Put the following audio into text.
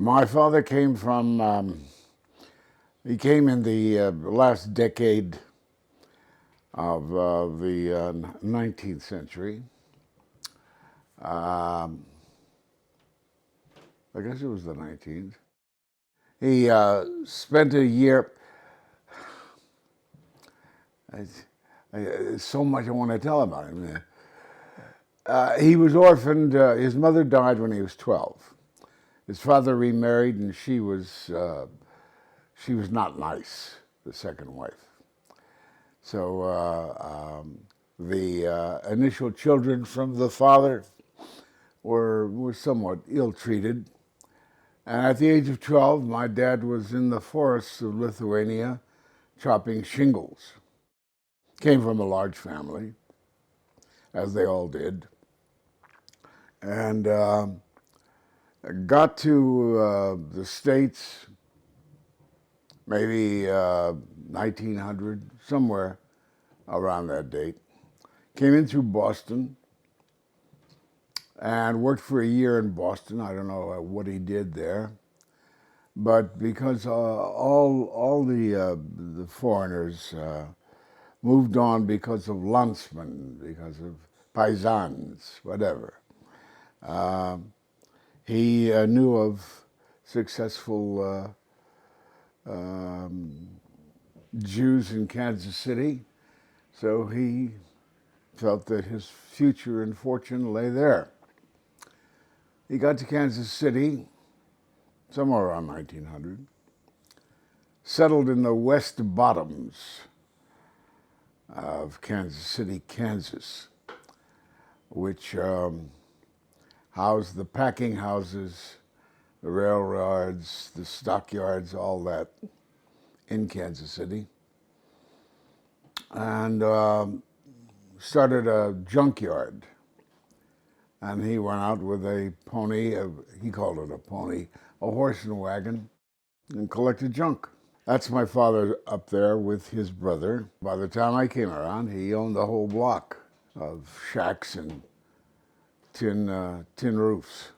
My father came from, he came in the last decade of the 19th century. I guess it was the 19th. He spent a year, so much I want to tell about him. He was orphaned, his mother died when he was 12. His father remarried and she was not nice, the second wife. So the initial children from the father were somewhat ill-treated. And at the age of 12, my dad was in the forests of Lithuania chopping shingles. Came from a large family, as they all did. And got to the States maybe 1900, somewhere around that date. Came in through Boston and worked for a year in Boston. I don't know what he did there, but because all the foreigners moved on because of Landsmen, because of paisans, whatever. He knew of successful Jews in Kansas City, so he felt that his future and fortune lay there. He got to Kansas City somewhere around 1900, settled in the West Bottoms of Kansas City, Kansas, which housed the packing houses, the railroads, the stockyards, all that in Kansas City. And started a junkyard. And he went out with a pony, he called it a pony, a horse and wagon, and collected junk. That's my father up there with his brother. By the time I came around, he owned the whole block of shacks and tin roofs.